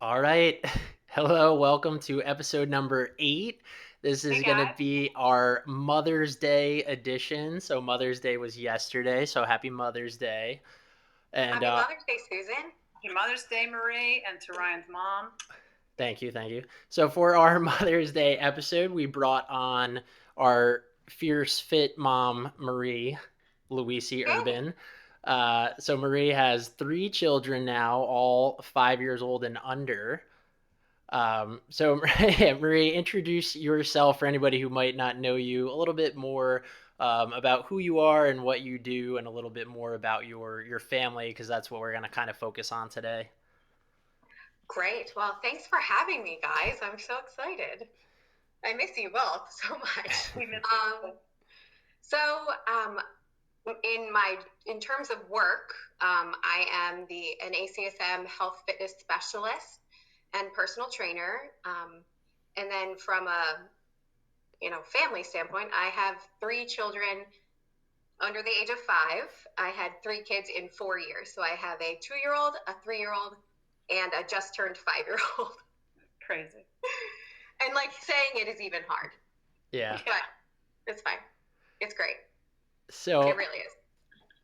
All right. Hello, welcome to episode number 8. This Hey is going to guys, be our Mother's Day edition. So, Mother's Day was yesterday. So, happy Mother's Day. And happy Mother's Day, Susan. Happy Mother's Day, Marie, and to Ryan's mom. Thank you. Thank you. So, for our Mother's Day episode, we brought on our fierce fit mom, Marie Luisi Hey. Urban. So, Marie has 3 children now, all 5 years old and under. So, Marie, introduce yourself for anybody who might not know you a little bit more about who you are and what you do, and a little bit more about your family, because that's what we're going to kind of focus on today. Great. Well, thanks for having me, guys. I'm so excited. I miss you both so much. We miss Um, so, um, in terms of work, I am an ACSM health fitness specialist and personal trainer. And then from a family standpoint, I have 3 children under the age of 5. I had 3 kids in 4 years. So I have a 2-year-old, a 3-year-old, and a just turned 5-year-old. crazy. And like saying it is even hard, Yeah. but it's fine. It's great. It So, really is.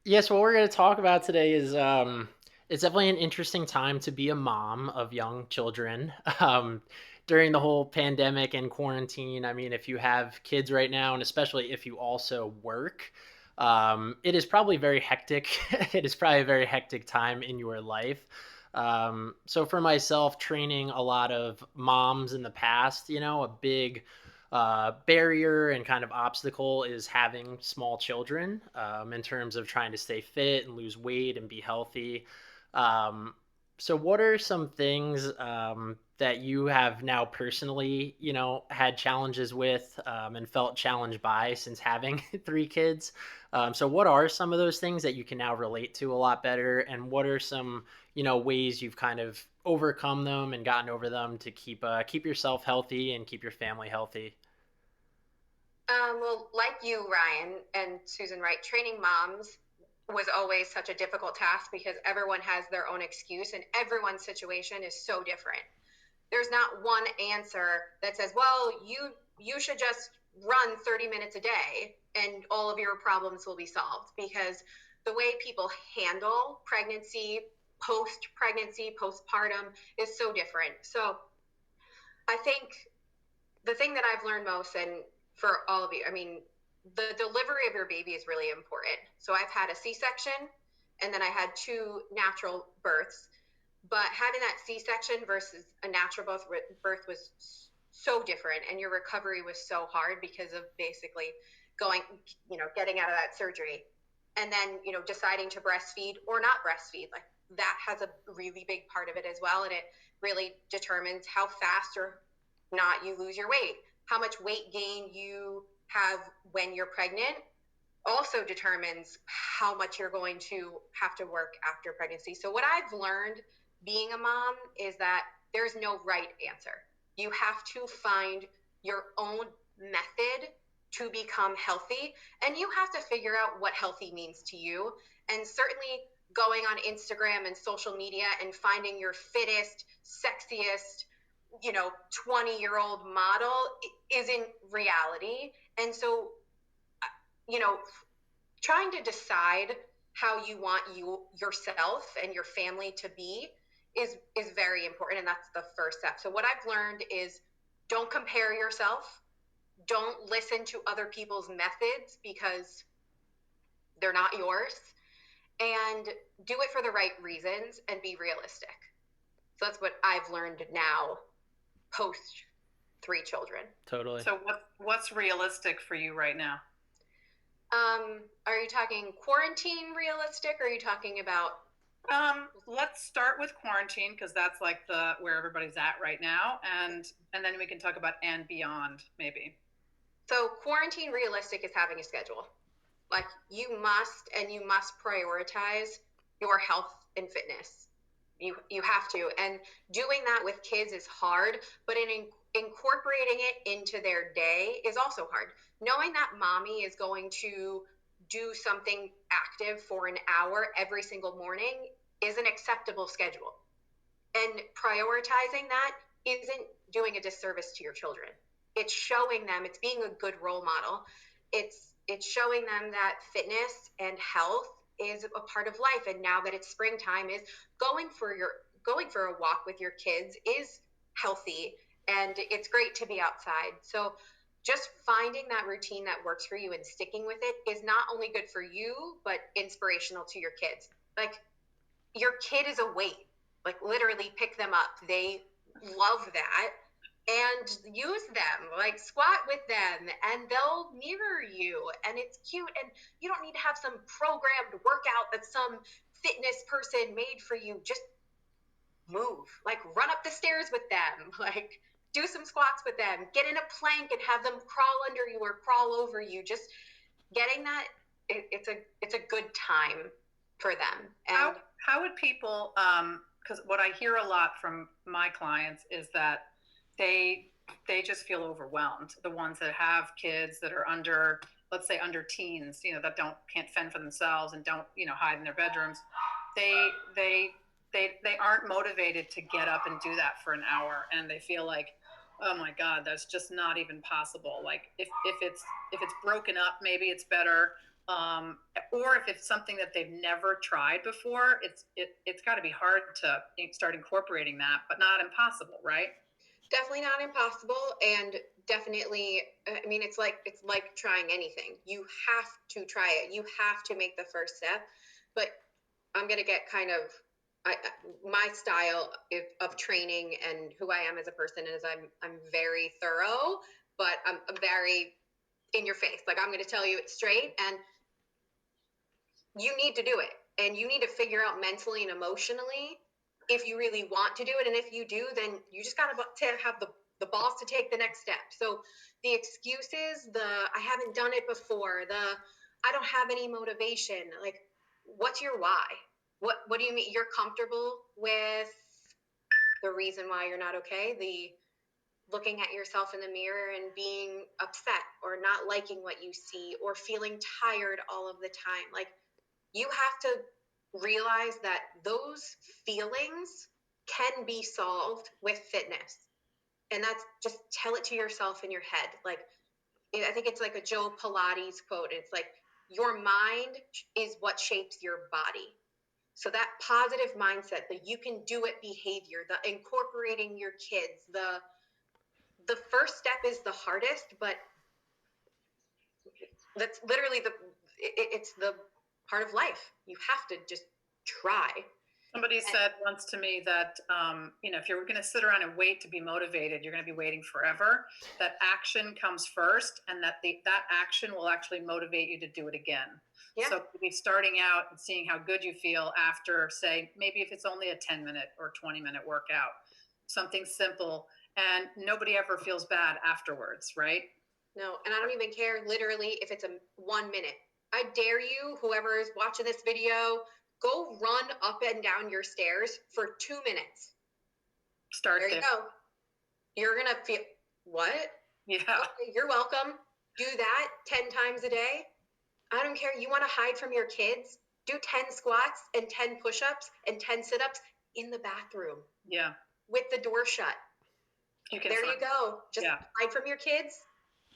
yes, what we're going to talk about today is it's definitely an interesting time to be a mom of young children. During the whole pandemic and quarantine, I mean, if you have kids right now, and especially if you also work, it is probably very hectic. It is probably a very hectic time in your life. So for myself, training a lot of moms in the past, a big barrier and kind of obstacle is having small children in terms of trying to stay fit and lose weight and be healthy. Um, so, what are some things that you have now personally, had challenges with and felt challenged by since having 3 kids? So, what are some of those things that you can now relate to a lot better? And what are some, ways you've kind of overcome them and gotten over them to keep yourself healthy and keep your family healthy? Well, like you, Ryan and Susan, right? Training moms was always such a difficult task because everyone has their own excuse and everyone's situation is so different. There's not one answer that says, well, you should just run 30 minutes a day and all of your problems will be solved, because the way people handle pregnancy, post-pregnancy, postpartum is so different. So I think the thing that I've learned most, and for all of you, I mean, the delivery of your baby is really important. So I've had a C-section and then I had 2 natural births. But having that C-section versus a natural birth was so different, and your recovery was so hard because of basically going, getting out of that surgery, and then deciding to breastfeed or not breastfeed. Like that has a really big part of it as well, and it really determines how fast or not you lose your weight. How much weight gain you have when you're pregnant also determines how much you're going to have to work after pregnancy. So what I've learned being a mom is that there's no right answer. You have to find your own method to become healthy, and you have to figure out what healthy means to you. And certainly going on Instagram and social media and finding your fittest, sexiest, 20-year-old model isn't reality. And so, you know, trying to decide how you want yourself and your family to be is very important, and that's the first step. So what I've learned is, don't compare yourself, don't listen to other people's methods because they're not yours, and do it for the right reasons and be realistic. So that's what I've learned now, post 3 children. Totally. So what's realistic for you right now? Are you talking quarantine realistic, or are you talking about? Let's start with quarantine because that's like the where everybody's at right now, and then we can talk about and beyond maybe. So quarantine realistic is having a schedule. Like you must prioritize your health and fitness. You have to. And doing that with kids is hard, but incorporating it into their day is also hard. Knowing that mommy is going to do something active for an hour every single morning is an acceptable schedule. And prioritizing that isn't doing a disservice to your children. It's showing them, it's being a good role model. It's showing them that fitness and health is a part of life. And now that it's springtime, is going for a walk with your kids is healthy, and it's great to be outside. So just finding that routine that works for you and sticking with it is not only good for you, but inspirational to your kids. Like, your kid is a weight. Like, literally pick them up. They love that, and use them. Like, squat with them and they'll mirror you, and it's cute. And you don't need to have some programmed workout that some fitness person made for you. Just move. Like, run up the stairs with them. Like, do some squats with them. Get in a plank and have them crawl under you or crawl over you. Just getting that, it's a good time for them. And how would people, because what I hear a lot from my clients is that they just feel overwhelmed. The ones that have kids that are under, let's say, under teens, that can't fend for themselves and don't, hide in their bedrooms. They aren't motivated to get up and do that for an hour, and they feel like, oh my God, that's just not even possible. Like, if it's broken up, maybe it's better. Or if it's something that they've never tried before, it's got to be hard to start incorporating that, but not impossible, right? Definitely not impossible, and definitely, I mean, it's like trying anything. You have to try it. You have to make the first step. But I'm gonna get kind of my style of training and who I am as a person is I'm very thorough, but I'm very in your face. Like, I'm gonna tell you it straight, and you need to do it, and you need to figure out mentally and emotionally if you really want to do it. And if you do, then you just got to have the balls to take the next step. So the excuses, I haven't done it before, I don't have any motivation. Like, what's your why? What do you mean? You're comfortable with the reason why you're not okay? The looking at yourself in the mirror and being upset or not liking what you see or feeling tired all of the time. Like, you have to realize that those feelings can be solved with fitness. And that's, just tell it to yourself in your head. Like, I think it's like a Joe Pilates quote. It's like, your mind is what shapes your body. So that positive mindset, that you can do it behavior, the incorporating your kids, the first step is the hardest, but that's literally it's the part of life. You have to just try. Somebody said once to me that, if you're going to sit around and wait to be motivated, you're going to be waiting forever. That action comes first, and that action will actually motivate you to do it again. Yeah. So be starting out and seeing how good you feel after, say, maybe if it's only a 10-minute or 20-minute workout, something simple, and nobody ever feels bad afterwards, right? No, and I don't even care literally if it's a 1 minute. I dare you, whoever is watching this video, go run up and down your stairs for 2 minutes. Start there. You go. You're going to feel, what? Yeah. Okay, you're welcome. Do that 10 times a day. I don't care. You want to hide from your kids? Do 10 squats and 10 push-ups and 10 sit-ups in the bathroom. Yeah. With the door shut. You go. Just hide from your kids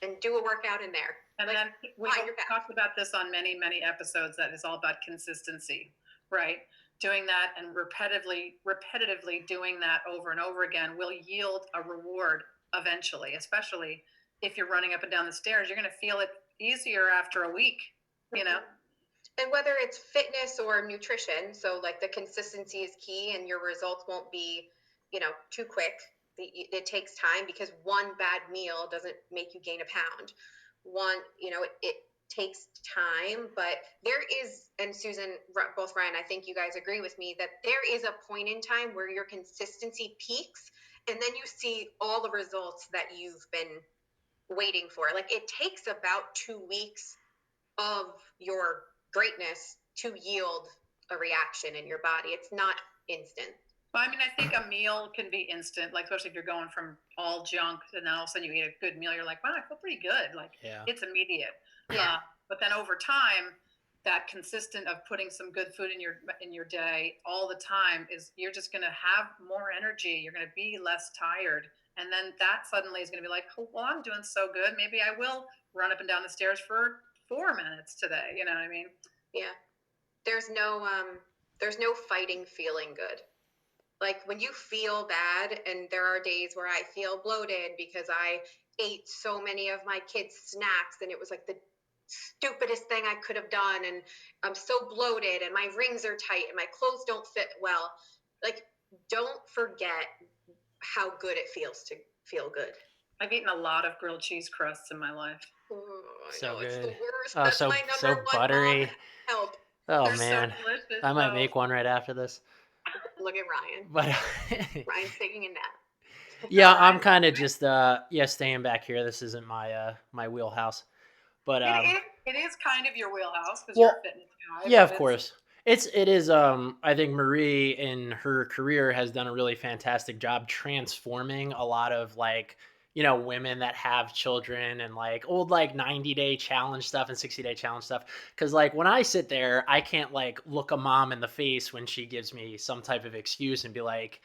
and do a workout in there. And then we talked about this on many, many episodes, that is all about consistency, right? Doing that and repetitively doing that over and over again will yield a reward eventually, especially if you're running up and down the stairs. You're going to feel it easier after a week, And whether it's fitness or nutrition, so like the consistency is key, and your results won't be, too quick. It takes time, because one bad meal doesn't make you gain a pound. It takes time, but there is, and Susan, both Ryan, I think you guys agree with me, that there is a point in time where your consistency peaks, and then you see all the results that you've been waiting for. Like, it takes about 2 weeks of your greatness to yield a reaction in your body. It's not instant. Well, I mean, I think a meal can be instant, like, especially if you're going from all junk and then all of a sudden you eat a good meal, you're like, wow, I feel pretty good. Like, It's immediate. Yeah. But then over time, that consistent of putting some good food in your day all the time is you're just going to have more energy, you're going to be less tired, and then that suddenly is going to be like, oh, well, I'm doing so good, maybe I will run up and down the stairs for 4 minutes today, you know what I mean? Yeah. There's no fighting feeling good. Like when you feel bad, and there are days where I feel bloated because I ate so many of my kids' snacks and it was like the stupidest thing I could have done, and I'm so bloated and my rings are tight and my clothes don't fit well. Like, don't forget how good it feels to feel good. I've eaten a lot of grilled cheese crusts in my life. Oh, I So know it's the good. worst. Oh, That's so my number so one mom buttery. help. Oh They're so man, delicious I might though. make one right after this. Look at Ryan. But Ryan's taking a nap. No, yeah, I'm Ryan's kind of doing it. just yeah staying back here. This isn't my my wheelhouse. But It is kind of your wheelhouse because you're a well, fitness guy, yeah, but of it's course. It is I think Marie in her career has done a really fantastic job transforming a lot of like, women that have children and like old like 90-day challenge stuff and 60-day challenge stuff, cuz like when I sit there, I can't like look a mom in the face when she gives me some type of excuse and be like,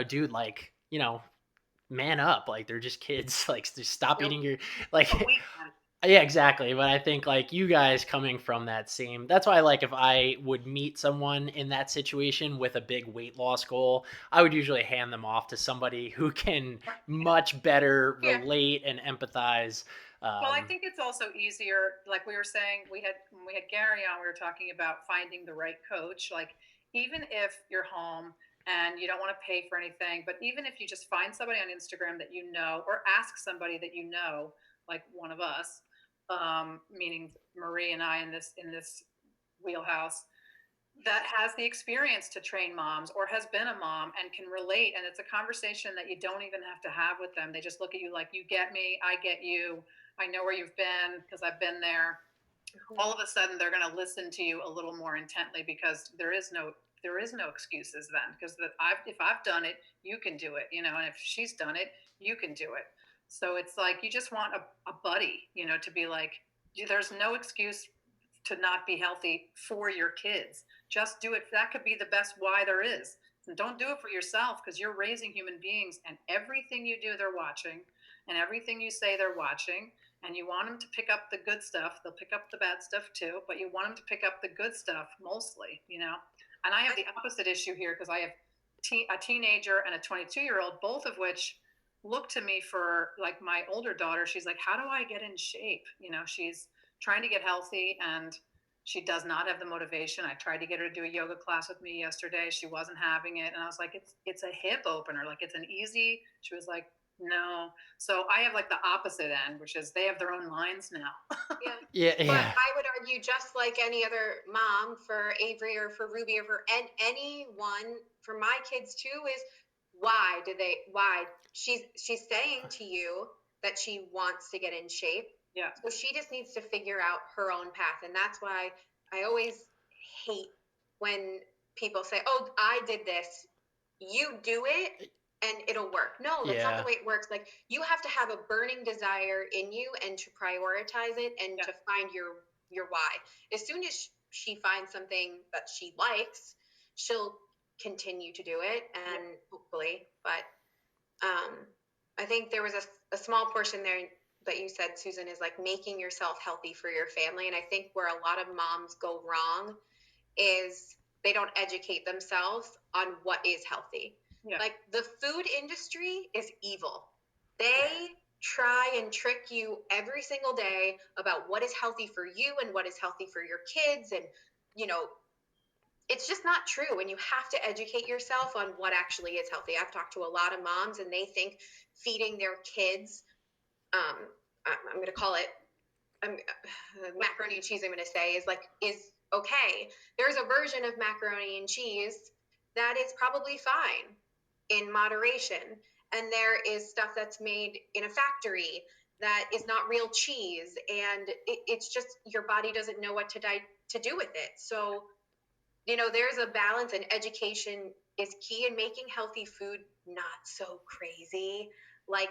dude, like, man up, like they're just kids, like just stop nope. eating your like But we can. yeah, exactly. But I think like you guys coming from that same, that's why like if I would meet someone in that situation with a big weight loss goal, I would usually hand them off to somebody who can much better Yeah. relate and empathize. Well, I Um, think it's also easier. Like we were saying, when we had Gary on, we were talking about finding the right coach. Like even if you're home and you don't want to pay for anything, but even if you just find somebody on Instagram that you know, or ask somebody that you know, like one of us, meaning Marie and I in this wheelhouse, that has the experience to train moms or has been a mom and can relate, and it's a conversation that you don't even have to have with them. They just look at you like, you get me, I get you, I know where you've been because I've been there. All of a sudden they're going to listen to you a little more intently because there is no excuses then, because if I've done it, you can do it, and if she's done it, you can do it. So it's like you just want a buddy, to be like, there's no excuse to not be healthy for your kids. Just do it. That could be the best why there is. And don't do it for yourself, because you're raising human beings, and everything you do they're watching, and everything you say they're watching, and you want them to pick up the good stuff. They'll pick up the bad stuff too, but you want them to pick up the good stuff mostly. And I have the opposite issue here because I have a teenager and a 22-year-old, both of which look to me for, like, my older daughter. She's like, how do I get in shape? She's trying to get healthy, and she does not have the motivation. I tried to get her to do a yoga class with me yesterday. She wasn't having it. And I was like, it's a hip opener. Like, it's an easy, she was like, no. So I have like the opposite end, which is they have their own lines now. Yeah. yeah, But yeah, I would argue, just like any other mom for Avery or for Ruby or for anyone, for my kids too, is why she's saying to you that she wants to get in shape. Yeah. So she just needs to figure out her own path. And that's why I always hate when people say, oh, I did this, you do it and it'll work. No, that's not the yeah, way it works. Like, you have to have a burning desire in you and to prioritize it and Yeah. to find your why. As soon as she finds something that she likes, she'll continue to do it, Yeah. and hopefully. But I think there was a small portion there that you said, Susan, is like making yourself healthy for your family. And I think where a lot of moms go wrong is they don't educate themselves on what is healthy. Yeah. Like, the food industry is evil. They try and trick you every single day about what is healthy for you and what is healthy for your kids. And, you know, it's just not true. And you have to educate yourself on what actually is healthy. I've talked to a lot of moms, and they think feeding their kids, um, I'm going to call it macaroni and cheese, I'm going to say, is okay. There's a version of macaroni and cheese that is probably fine in moderation, and there is stuff that's made in a factory that is not real cheese, and it's just your body doesn't know what to do with it. So, there's a balance, and education is key in making healthy food not so crazy. Like,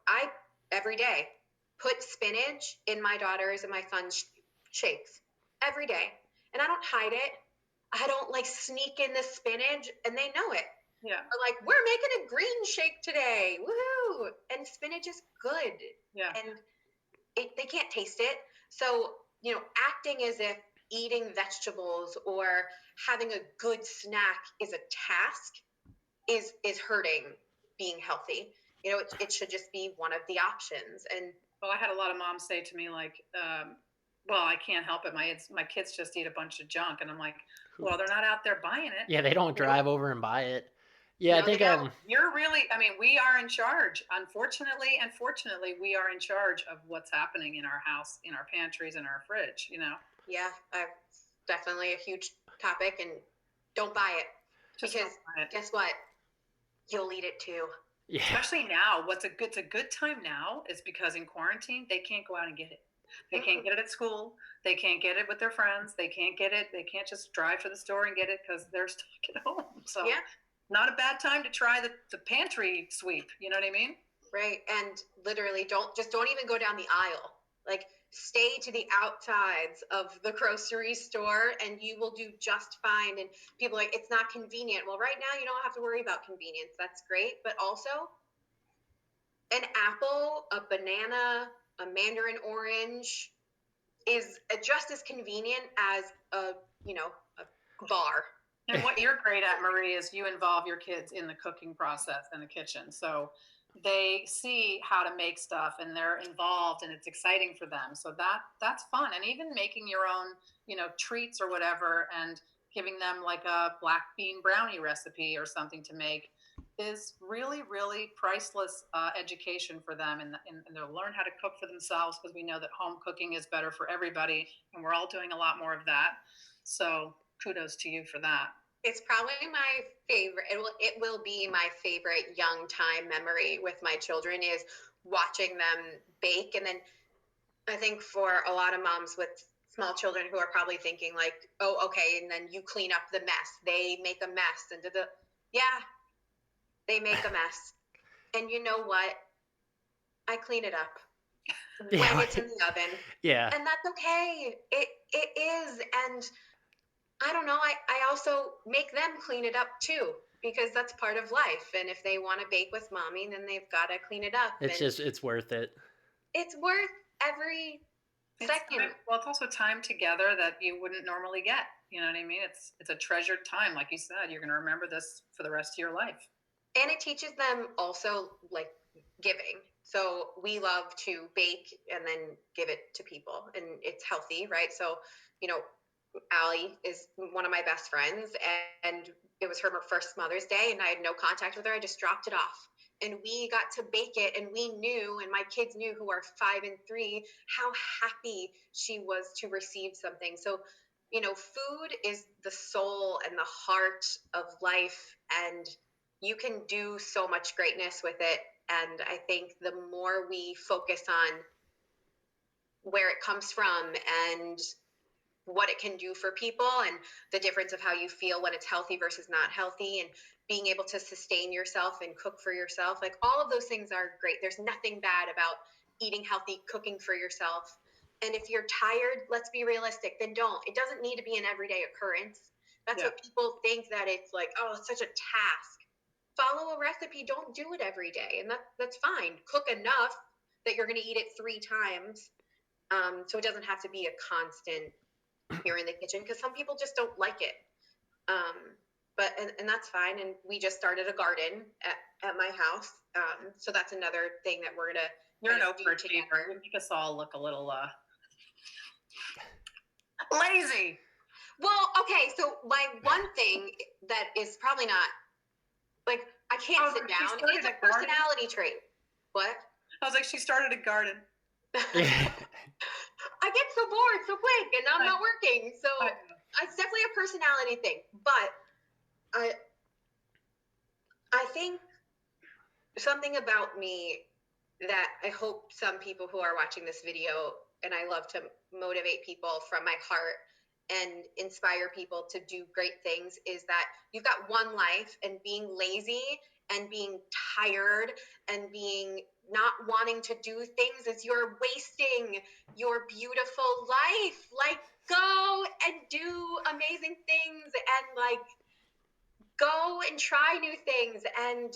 I every day put spinach in my daughter's and my son's shakes. every day. And I don't hide it. I don't like sneak in the spinach, and they know it. Yeah. We're like, we're making a green shake today. Woohoo! And spinach is good. Yeah. And they can't taste it. So, acting as if eating vegetables or having a good snack is a task is hurting being healthy. It should just be one of the options. And Well, I had a lot of moms say to me like, well, I can't help it. My kids just eat a bunch of junk. And I'm like, well, they're not out there buying it. Yeah, they don't nope, drive over and buy it. Yeah, I no, they think don't. You're really, I mean, we are in charge. Unfortunately and fortunately, we are in charge of what's happening in our house, in our pantries, in our fridge, you know? Yeah, definitely a huge topic. And don't buy it, Just don't because buy it. guess what? You'll eat it too. yeah. Especially now, it's a good time now is because in quarantine, they can't go out and get it. They can't get it at school. They can't get it with their friends. They can't get it. They can't just drive to the store and get it because they're stuck at home. So, Yeah, not a bad time to try the pantry sweep. You know what I mean? right. And literally, don't even go down the aisle. Like, stay to the outsides of the grocery store, and you will do just fine. And people are like, it's not convenient. Well, right now you don't have to worry about convenience. That's great. But also, an apple, a banana, a mandarin orange is just as convenient as a bar. And what you're great at, Marie, is you involve your kids in the cooking process in the kitchen. So they see how to make stuff and they're involved and it's exciting for them. So that's fun. And even making your own, treats or whatever and giving them like a black bean brownie recipe or something to make is really, really priceless education for them. And they'll learn how to cook for themselves because we know that home cooking is better for everybody. And we're all doing a lot more of that. So kudos to you for that. It's probably my favorite. It will be my favorite young time memory with my children is watching them bake. And then I think for a lot of moms with small children who are probably thinking like, oh, okay, and then you clean up the mess. They make a mess, and yeah, they make a mess. And you know what? I clean it up when Yeah. it's in the oven, Yeah. and that's okay. It is. And I don't know. I also make them clean it up too, because that's part of life. And if they want to bake with mommy, then they've got to clean it up. It's And just it's worth it. it's worth every second. Well, it's also time together that you wouldn't normally get. You know what I mean? It's a treasured time, like you said. You're going to remember this for the rest of your life. And it teaches them also like giving. So we love to bake and then give it to people, and it's healthy, right? So, you know, Allie is one of my best friends, and it was her first Mother's Day, and I had no contact with her. I just dropped it off, and we got to bake it, and we knew, and my kids knew, who are 5 and 3, how happy she was to receive something. So, food is the soul and the heart of life, and you can do so much greatness with it. And I think the more we focus on where it comes from and what it can do for people, and the difference of how you feel when it's healthy versus not healthy, and being able to sustain yourself and cook for yourself, like all of those things are great. There's nothing bad about eating healthy, cooking for yourself. And if you're tired, let's be realistic, then don't. It doesn't need to be an everyday occurrence. That's what people think, that it's like, oh, it's such a task. Follow a recipe, don't do it every day, and that's fine. Cook enough that you're going to eat it 3 times, so it doesn't have to be a constant here in the kitchen, because some people just don't like it. But and that's fine. And we just started a garden at my house, so that's another thing that we're gonna You're an do together. overachiever. You make us all look a little lazy. Well, okay, so my one thing that is probably not, like, I can't sit down. It's a personality trait. What? I was like, she started a garden. Yeah. I get so bored so quick, and I'm not working, so it's definitely a personality thing. But I think something about me that I hope some people who are watching this video, and I love to motivate people from my heart and inspire people to do great things, is that you've got one life, and being lazy and being tired and being not wanting to do things is you're wasting your beautiful life. Like, go and do amazing things and like go and try new things. And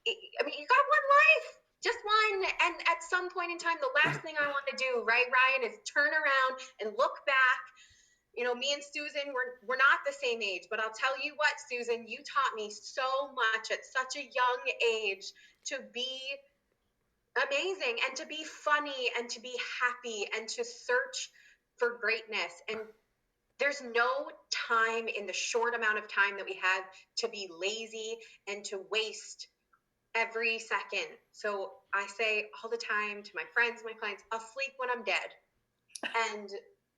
I mean, you got one life, just one. And at some point in time, the last thing I want to do, right, Ryan, is turn around and look back. You know, me and Susan, we're not the same age, but I'll tell you what, Susan, you taught me so much at such a young age to be amazing and to be funny and to be happy and to search for greatness. And there's no time in the short amount of time that we have to be lazy and to waste every second. So I say all the time to my friends, my clients, I'll sleep when I'm dead. And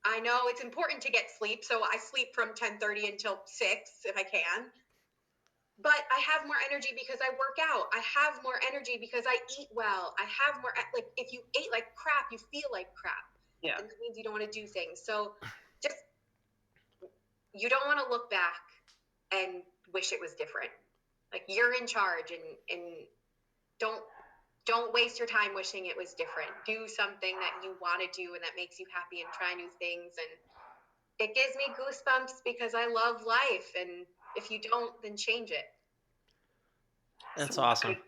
I know it's important to get sleep, so I sleep from 10:30 until 6 if I can. But I have more energy because I work out. I have more energy because I eat well. I have more, like, if you ate like crap, you feel like crap. Yeah. And that means you don't want to do things. So just, you don't want to look back and wish it was different. Like, you're in charge, and don't waste your time wishing it was different. Do something that you want to do and that makes you happy, and try new things. And it gives me goosebumps because I love life. And if you don't, then change it. That's So awesome. it's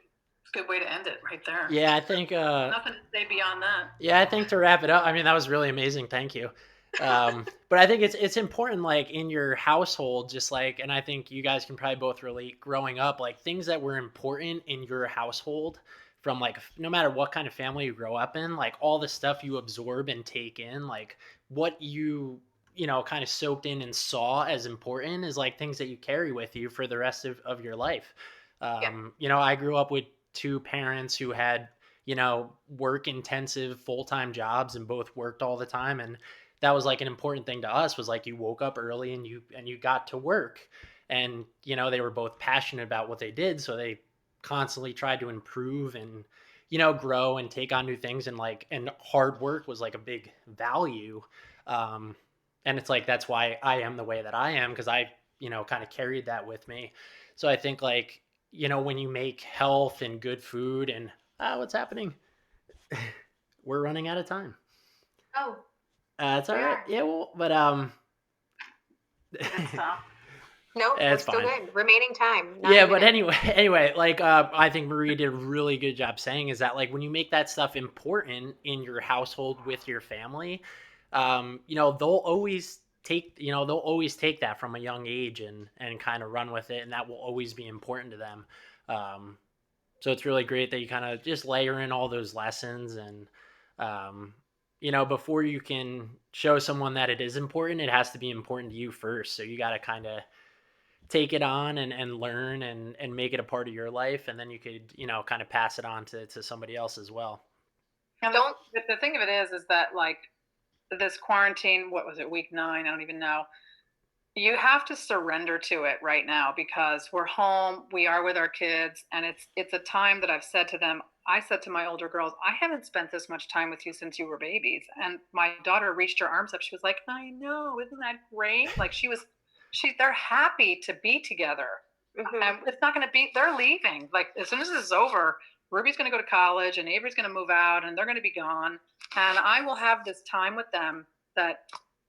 a good way to end it right there. Yeah, I think Nothing to say beyond that. yeah, I think to wrap it up, I mean that was really amazing. Thank you. But I think it's important, like in your household, just like, and I think you guys can probably both relate. Growing up, like things that were important in your household, from like no matter what kind of family you grow up in, like all the stuff you absorb and take in, like what you know kind of soaked in and saw as important is like things that you carry with you for the rest of your life. Yeah. You know, I grew up with two parents who had, you know, work intensive full-time jobs and both worked all the time. And that was like an important thing to us, was like you woke up early and you got to work. And, you know, they were both passionate about what they did. So they constantly tried to improve and, you know, grow and take on new things. And like, and hard work was like a big value. Um, and it's like, that's why I am the way that I am, because I, you know, kind of carried that with me. So I think like, you know, when you make health and good food and what's happening? We're running out of time. Oh, It's all we right. are. Yeah, well, but We didn't stop. Nope, we're it's still fine. good. Remaining time, Yeah, 9 but minutes. anyway, like I think Marie did a really good job saying is that like when you make that stuff important in your household with your family, you know, they'll always take that from a young age and kind of run with it, and that will always be important to them. Um, So it's really great that you kind of just layer in all those lessons and, um, you know, before you can show someone that it is important, it has to be important to you first. So you got to kind of take it on and learn and make it a part of your life. And then you could, you know, kind of pass it on to somebody else as well. And Don't. the thing of it is that like this quarantine, what was it, week 9? I don't even know. You have to surrender to it right now because we're home, we are with our kids, and it's a time that I've said to them. I said to my older girls, I haven't spent this much time with you since you were babies. And my daughter reached her arms up. She was like, I know, isn't that great? Like they're happy to be together. And it's not going to be, they're leaving. Like as soon as this is over, Ruby's going to go to college and Avery's going to move out and they're going to be gone. And I will have this time with them that,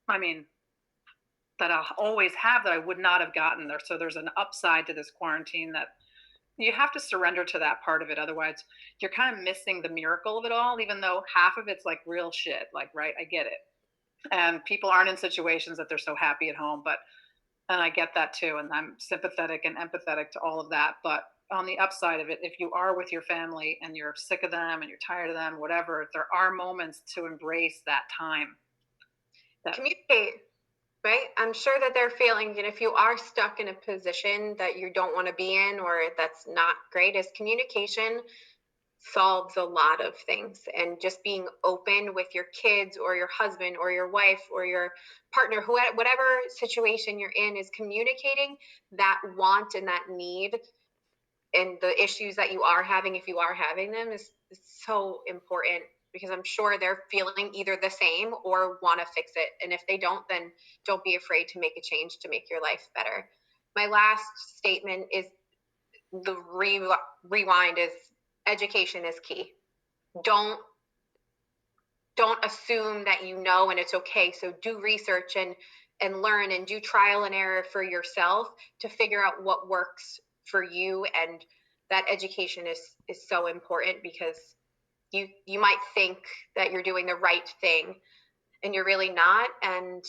I mean, that I'll always have that I would not have gotten there. So there's an upside to this quarantine that you have to surrender to that part of it. Otherwise, you're kind of missing the miracle of it all, even though half of it's like real shit. Like, right, I get it. And people aren't in situations that they're so happy at home, but, and I get that too. And I'm sympathetic and empathetic to all of that. But on the upside of it, if you are with your family and you're sick of them and you're tired of them, whatever, there are moments to embrace that time. Communicate, right? I'm sure that they're feeling, and if you are stuck in a position that you don't want to be in or that's not great, is communication solves a lot of things. And just being open with your kids or your husband or your wife or your partner, whatever situation you're in, is communicating that want and that need and the issues that you are having, if you are having them, is so important, because I'm sure they're feeling either the same or want to fix it. And if they don't, then don't be afraid to make a change to make your life better. My last statement is the rewind is education is key. Don't don't assume that you know and it's okay. So do research and learn and do trial and error for yourself to figure out what works for you. And that education is so important, because you might think that you're doing the right thing and you're really not, and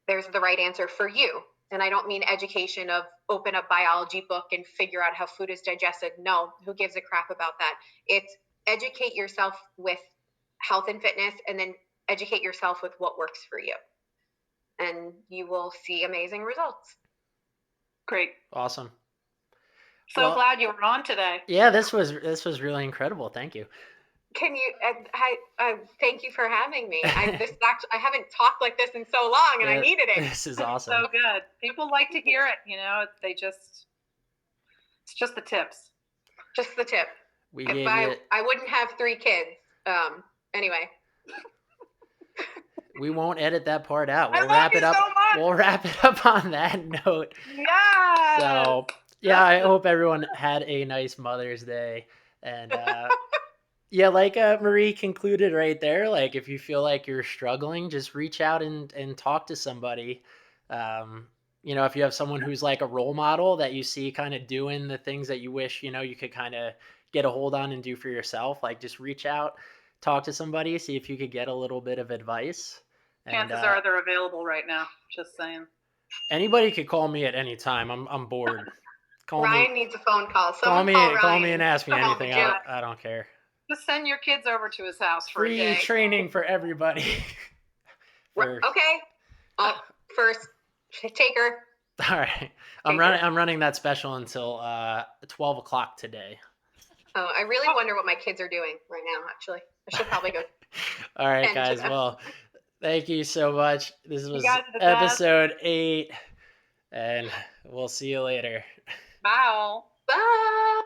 there's the right answer for you. And I don't mean education of open a biology book and figure out how food is digested. No, who gives a crap about that? It's educate yourself with health and fitness, and then educate yourself with what works for you, and you will see amazing results. Great. Awesome. So glad you were on today. Yeah, this was really incredible. Thank you. Can you? Thank you for having me. I haven't talked like this in so long, and I needed it. This is awesome. So good. People like to hear it. It's just the tips. Just the tip. I wouldn't have 3 kids. Anyway. We won't edit that part out. We'll wrap it up. So much. We'll wrap it up on that note. Yeah. So yeah, I hope everyone had a nice Mother's Day. And yeah, like Marie concluded right there, like if you feel like you're struggling, just reach out and talk to somebody. If you have someone who's like a role model that you see kind of doing the things that you wish, you could kind of get a hold on and do for yourself, like just reach out, talk to somebody, see if you could get a little bit of advice. Chances are they're available right now. Just saying. Anybody could call me at any time. I'm bored. Ryan needs a phone call. Call me and ask me anything. I don't care. Just send your kids over to his house for free a day. Training for everybody. Okay. First taker. All right. I'm running that special until 12 o'clock today. Oh, I really wonder what my kids are doing right now, actually. I should probably go. All right, guys. Well, thank you so much. This was episode 8, and we'll see you later. Bye. Bye.